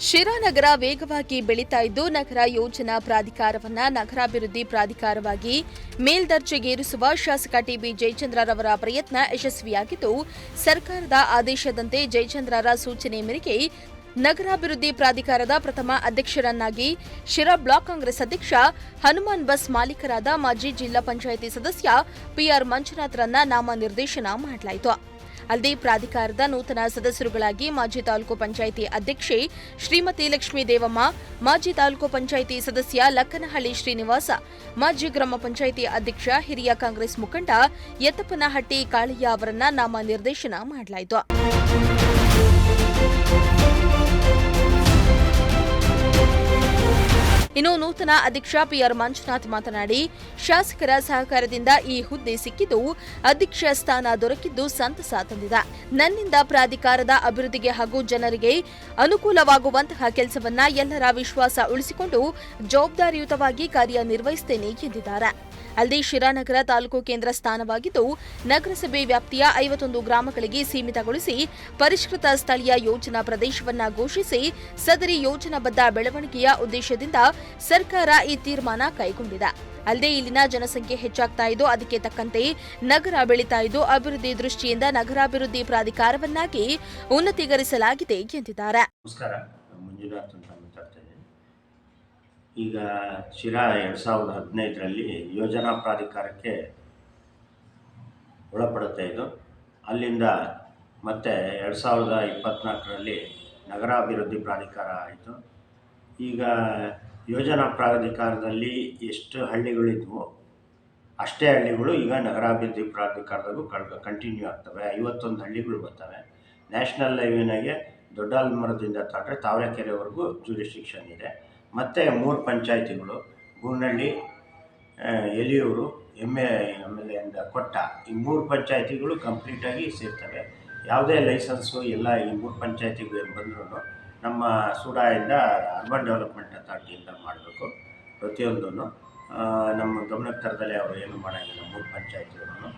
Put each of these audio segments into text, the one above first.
ಶಿರಾ ನಗರ ವೇಗವಾಗಿ ಬೆಳೀತಾ ಇದ್ದು ನಗರ ಯೋಜನಾ ಪ್ರಾಧಿಕಾರವನ್ನ ನಗರಾಭಿವೃದ್ಧಿ ಪ್ರಾಧಿಕಾರವಾಗಿ ಮೇಲ್ದರ್ಜೆಗೇರಿಸುವ ಶಾಸಕ ಟಿಬಿ ಜಯಚಂದ್ರರವರ ಪ್ರಯತ್ನ ಯಶಸ್ವಿಯಾಗಿದ್ದು, ಸರ್ಕಾರದ ಆದೇಶದಂತೆ ಜಯಚಂದ್ರರ ಸೂಚನೆ ಮೇರೆಗೆ ನಗರಾಭಿವೃದ್ಧಿ ಪ್ರಾಧಿಕಾರದ ಪ್ರಥಮ ಅಧ್ಯಕ್ಷರನ್ನಾಗಿ ಶಿರಾ ಬ್ಲಾಕ್ ಕಾಂಗ್ರೆಸ್ ಅಧ್ಯಕ್ಷ ಹನುಮಾನ್ ಬಸ್ ಮಾಲೀಕರಾದ ಮಾಜಿ ಜಿಲ್ಲಾ ಪಂಚಾಯಿತಿ ಸದಸ್ಯ ಪಿಆರ್ ಮಂಜುನಾಥ್ರನ್ನ ನಾಮನಿರ್ದೇಶನ ಮಾಡಲಾಯಿತು. ಅಲ್ಲದೆ ಪ್ರಾಧಿಕಾರದ ನೂತನ ಸದಸ್ಯರುಗಳಾಗಿ ಮಾಜಿ ತಾಲೂಕು ಪಂಚಾಯಿತಿ ಅಧ್ಯಕ್ಷೆ ಶ್ರೀಮತಿ ಲಕ್ಷ್ಮೀ ದೇವಮ್ಮ, ಮಾಜಿ ತಾಲೂಕು ಪಂಚಾಯಿತಿ ಸದಸ್ಯ ಲಕ್ಕನಹಳ್ಳಿ ಶ್ರೀನಿವಾಸ, ಮಾಜಿ ಗ್ರಾಮ ಪಂಚಾಯಿತಿ ಅಧ್ಯಕ್ಷ ಹಿರಿಯ ಕಾಂಗ್ರೆಸ್ ಮುಖಂಡ ಯತ್ತಪ್ಪನಹಟ್ಟಿ ಕಾಳಯ್ಯ ಅವರನ್ನ ನಾಮನಿರ್ದೇಶನ ಮಾಡಲಾಯಿತು. ಇನ್ನು ನೂತನ ಅಧ್ಯಕ್ಷ ಪಿಆರ್ ಮಂಜುನಾಥ್ ಮಾತನಾಡಿ, ಶಾಸಕರ ಸಹಕಾರದಿಂದ ಈ ಹುದ್ದೆ ಸಿಕ್ಕಿದ್ದು, ಅಧ್ಯಕ್ಷ ಸ್ಥಾನ ದೊರಕಿದ್ದು ಸಂತಸ ತಂದಿದೆ. ನನ್ನಿಂದ ಪ್ರಾಧಿಕಾರದ ಅಭಿವೃದ್ಧಿಗೆ ಹಾಗೂ ಜನರಿಗೆ ಅನುಕೂಲವಾಗುವಂತಹ ಕೆಲಸವನ್ನ ಎಲ್ಲರ ವಿಶ್ವಾಸ ಉಳಿಸಿಕೊಂಡು ಜವಾಬ್ದಾರಿಯುತವಾಗಿ ಕಾರ್ಯನಿರ್ವಹಿಸುತ್ತೇನೆ ಎಂದಿದ್ದಾರೆ. ಅಲ್ಲದೆ ಶಿರಾನಗರ ತಾಲೂಕು ಕೇಂದ್ರ ಸ್ಥಾನವಾಗಿದ್ದು, ನಗರಸಭೆ ವ್ಯಾಪ್ತಿಯ 51 ಗ್ರಾಮಗಳಿಗೆ ಸೀಮಿತಗೊಳಿಸಿ ಪರಿಷ್ಕೃತ ಸ್ಥಳೀಯ ಯೋಜನಾ ಪ್ರದೇಶವನ್ನ ಘೋಷಿಸಿ ಸದರಿ ಯೋಜನಾಬದ್ಧ ಬೆಳವಣಿಗೆಯ ಉದ್ದೇಶದಿಂದ ಸರ್ಕಾರ ಈ ತೀರ್ಮಾನ ಕೈಗೊಂಡಿದೆ. ಅಲ್ಲದೆ ಇಲ್ಲಿನ ಜನಸಂಖ್ಯೆ ಹೆಚ್ಚಾಗ್ತಾ ಇದ್ದು, ಅದಕ್ಕೆ ತಕ್ಕಂತೆ ನಗರ ಬೆಳೀತಾ ಇದ್ದು, ಅಭಿವೃದ್ಧಿ ದೃಷ್ಟಿಯಿಂದ ನಗರಾಭಿವೃದ್ಧಿ ಪ್ರಾಧಿಕಾರವನ್ನಾಗಿ ಉನ್ನತೀಕರಿಸಲಾಗಿದೆ ಎಂದಿದ್ದಾರೆ. ಈಗ ಶಿರಾ 2015ರಲ್ಲಿ ಯೋಜನಾ ಪ್ರಾಧಿಕಾರಕ್ಕೆ ಒಳಪಡುತ್ತೆ. ಇದು ಅಲ್ಲಿಂದ ಮತ್ತೆ 2024ರಲ್ಲಿ ನಗರಾಭಿವೃದ್ಧಿ ಪ್ರಾಧಿಕಾರ ಆಯಿತು. ಈಗ ಯೋಜನಾ ಪ್ರಾಧಿಕಾರದಲ್ಲಿ ಎಷ್ಟು ಹಳ್ಳಿಗಳಿದ್ವು ಅಷ್ಟೇ ಹಳ್ಳಿಗಳು ಈಗ ನಗರಾಭಿವೃದ್ಧಿ ಪ್ರಾಧಿಕಾರದಾಗೂ ಕಂಟಿನ್ಯೂ ಆಗ್ತವೆ. 51 ಹಳ್ಳಿಗಳು ಬರ್ತವೆ. ನ್ಯಾಷನಲ್ ಹೈವೇನಾಗೆ ದೊಡ್ಡಾಲ್ಮರದಿಂದ ತಗೊಂಡ್ರೆ ತಾವರೆಕೆರೆವರೆಗೂ ಜ್ಯೂರಿಸ್ಡಿಕ್ಷನ್ ಇದೆ. ಮತ್ತು 3 ಪಂಚಾಯಿತಿಗಳು, ಬೂನಹಳ್ಳಿ, ಎಲಿಯೂರು, ಎಮ್ಮೆಲೆಯಿಂದ ಕೊಟ್ಟ, ಈ 3 ಪಂಚಾಯಿತಿಗಳು ಕಂಪ್ಲೀಟಾಗಿ ಸೇರ್ತವೆ. ಯಾವುದೇ ಲೈಸೆನ್ಸು ಎಲ್ಲ ಈ 3 ಪಂಚಾಯಿತಿಗೆ ಬಂದ್ರೂ ನಮ್ಮ ಸೂಡಾಯಿಂದ ಅರ್ಬನ್ ಡೆವಲಪ್ಮೆಂಟ್ ಅಥಾರಿಟಿಯಿಂದ ಮಾಡಬೇಕು. ಪ್ರತಿಯೊಂದನ್ನು ನಮ್ಮ ಗಮನಕ್ಕೆ ತರದಲ್ಲೇ ಅವರು ಏನು ಮಾಡೋಂಗಿಲ್ಲ 3 ಪಂಚಾಯಿತಿಗಳನ್ನು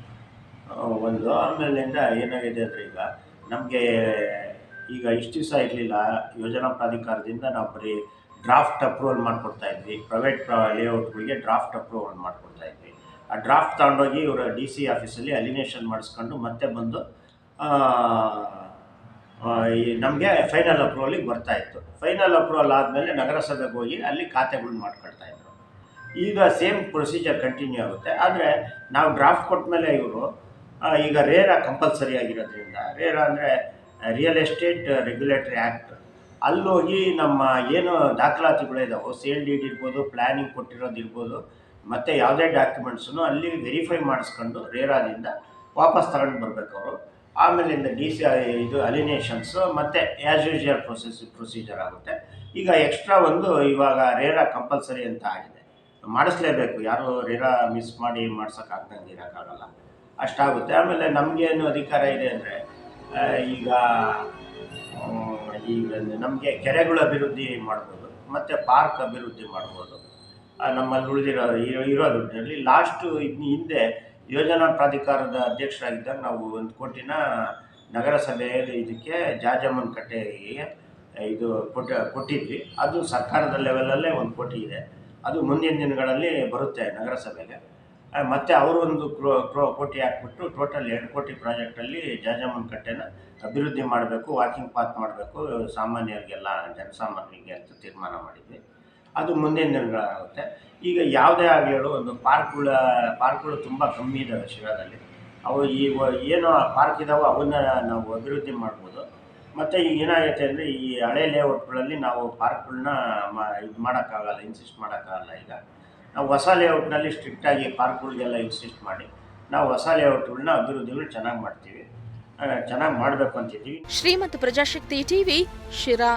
ಒಂದು. ಆಮೇಲಿಂದ ಏನಾಗಿದೆ ಅಂದರೆ ಈಗ ನಮಗೆ ಈಗ ಇಷ್ಟು ದಿವಸ ಇರಲಿಲ್ಲ, ಯೋಜನಾ ಪ್ರಾಧಿಕಾರದಿಂದ ನಾವು ಬರೀ ಡ್ರಾಫ್ಟ್ ಅಪ್ರೂವಲ್ ಮಾಡಿಕೊಡ್ತಾ ಇದ್ವಿ. ಪ್ರೈವೇಟ್ ಲೇಔಟ್ಗಳಿಗೆ ಡ್ರಾಫ್ಟ್ ಅಪ್ರೂವಲ್ ಮಾಡಿಕೊಡ್ತಾ ಇದ್ವಿ. ಆ ಡ್ರಾಫ್ಟ್ ತಗೊಂಡೋಗಿ ಇವರ DC ಆಫೀಸಲ್ಲಿ ಅಲಿನೇಷನ್ ಮಾಡಿಸ್ಕೊಂಡು ಮತ್ತೆ ಬಂದು ನಮಗೆ ಫೈನಲ್ ಅಪ್ರೂವಲಿಗೆ ಬರ್ತಾಯಿತ್ತು. ಫೈನಲ್ ಅಪ್ರೂವಲ್ ಆದಮೇಲೆ ನಗರಸಭೆಗೆ ಹೋಗಿ ಅಲ್ಲಿ ಖಾತೆಗಳು ಮಾಡ್ಕೊಳ್ತಾಯಿದ್ರು. ಈಗ ಸೇಮ್ ಪ್ರೊಸೀಜರ್ ಕಂಟಿನ್ಯೂ ಆಗುತ್ತೆ. ಆದರೆ ನಾವು ಡ್ರಾಫ್ಟ್ ಕೊಟ್ಟ ಮೇಲೆ ಇವರು ಈಗ ರೇರಾ ಕಂಪಲ್ಸರಿ ಆಗಿರೋದ್ರಿಂದ, ರೇರಾ ಅಂದರೆ ರಿಯಲ್ ಎಸ್ಟೇಟ್ ರೆಗ್ಯುಲೇಟರಿ ಆ್ಯಕ್ಟ್, ಅಲ್ಲೋಗಿ ನಮ್ಮ ಏನು ದಾಖಲಾತಿಗಳಿದಾವೋ, ಸೇಲ್ ಡೀಡ್ ಇರ್ಬೋದು, ಪ್ಲ್ಯಾನಿಂಗ್ ಕೊಟ್ಟಿರೋದಿರ್ಬೋದು, ಮತ್ತು ಯಾವುದೇ ಡಾಕ್ಯುಮೆಂಟ್ಸನ್ನು ಅಲ್ಲಿ ವೆರಿಫೈ ಮಾಡಿಸ್ಕೊಂಡು ರೇರಾದಿಂದ ವಾಪಸ್ ತಗೊಂಡು ಬರಬೇಕು ಅವರು. ಆಮೇಲಿಂದ DC ಇದು ಅಲಿನೇಷನ್ಸು ಮತ್ತು ಆ್ಯಸ್ ಯೂಶುವಲ್ ಪ್ರೊಸೀಜರ್ ಆಗುತ್ತೆ. ಈಗ ಎಕ್ಸ್ಟ್ರಾ ಒಂದು ಇವಾಗ ರೇರಾ ಕಂಪಲ್ಸರಿ ಅಂತ ಆಗಿದೆ, ಮಾಡಿಸ್ಲೇಬೇಕು. ಯಾರು ರೇರಾ ಮಿಸ್ ಮಾಡಿ ಮಾಡ್ಸೋಕ್ಕಾಗ್ದಂಗೆ ಇರೋಕ್ಕಾಗಲ್ಲ, ಅಷ್ಟಾಗುತ್ತೆ. ಆಮೇಲೆ ನಮಗೇನು ಅಧಿಕಾರ ಇದೆ ಅಂದರೆ ಈಗ ನಮಗೆ ಕೆರೆಗಳ ಅಭಿವೃದ್ಧಿ ಮಾಡ್ಬೋದು, ಮತ್ತು ಪಾರ್ಕ್ ಅಭಿವೃದ್ಧಿ ಮಾಡ್ಬೋದು. ನಮ್ಮಲ್ಲಿ ಇರೋ ದುಡ್ಡಿನಲ್ಲಿ ಲಾಸ್ಟು ಹಿಂದೆ ಯೋಜನಾ ಪ್ರಾಧಿಕಾರದ ಅಧ್ಯಕ್ಷರಾಗಿದ್ದಾಗ ನಾವು 1 ಕೋಟಿನ ನಗರಸಭೆಯಲ್ಲಿ ಇದಕ್ಕೆ ಜಾಜಮ್ಮನ ಕಟ್ಟೆಗೆ ಇದು ಕೊಟ್ಟಿದ್ವಿ. ಅದು ಸರ್ಕಾರದ ಲೆವೆಲಲ್ಲೇ 1 ಕೋಟಿ ಇದೆ. ಅದು ಮುಂದಿನ ದಿನಗಳಲ್ಲಿ ಬರುತ್ತೆ ನಗರಸಭೆಗೆ. ಮತ್ತು ಅವರು ಒಂದು ಕೋಟಿ ಹಾಕ್ಬಿಟ್ಟು ಟೋಟಲ್ 2 ಕೋಟಿ ಪ್ರಾಜೆಕ್ಟಲ್ಲಿ ಜಾಜಮ್ಮನ ಕಟ್ಟೆನ ಅಭಿವೃದ್ಧಿ ಮಾಡಬೇಕು, ವಾಕಿಂಗ್ ಪಾತ್ ಮಾಡಬೇಕು ಸಾಮಾನ್ಯರಿಗೆಲ್ಲ, ಜನಸಾಮಾನ್ಯರಿಗೆ ಅಂತ ತೀರ್ಮಾನ ಮಾಡಿದ್ವಿ. ಅದು ಮುಂದಿನ ದಿನಗಳಾಗುತ್ತೆ. ಈಗ ಯಾವುದೇ ಆಗಲಿ ಹೇಳು, ಒಂದು ಪಾರ್ಕ್ಗಳು ತುಂಬ ಕಮ್ಮಿ ಇದ್ದಾವೆ ಶಿರಾದಲ್ಲಿ. ಅವು ಏನು ಪಾರ್ಕ್ ಇದ್ದಾವೆ ಅವನ್ನ ನಾವು ಅಭಿವೃದ್ಧಿ ಮಾಡ್ಬೋದು. ಮತ್ತು ಈಗ ಏನಾಗುತ್ತೆ ಅಂದರೆ ಈ ಹಳೆ ಲೇಔಟ್ಗಳಲ್ಲಿ ನಾವು ಪಾರ್ಕ್ಗಳನ್ನ ಇದು ಮಾಡೋಕ್ಕಾಗಲ್ಲ, ಇನ್ಸಿಸ್ಟ್ ಮಾಡೋಕ್ಕಾಗಲ್ಲ. ಈಗ ನಾವು ಹೊಸ ಲೇಔಟ್ನಲ್ಲಿ ಸ್ಟ್ರಿಕ್ಟಾಗಿ ಪಾರ್ಕ್ಗಳಿಗೆಲ್ಲ ಇನ್ಸಿಸ್ಟ್ ಮಾಡಿ ನಾವು ಹೊಸ ಲೇಔಟ್ಗಳನ್ನ ಅಭಿವೃದ್ಧಿಗಳು ಚೆನ್ನಾಗಿ ಮಾಡ್ತೀವಿ, ಚೆನ್ನಾಗಿ ಮಾಡಬೇಕು ಅಂತಿದ್ದೀವಿ. ಶ್ರೀಮಂತ ಪ್ರಜಾಶಕ್ತಿ ಟಿವಿ, ಶಿರಾ.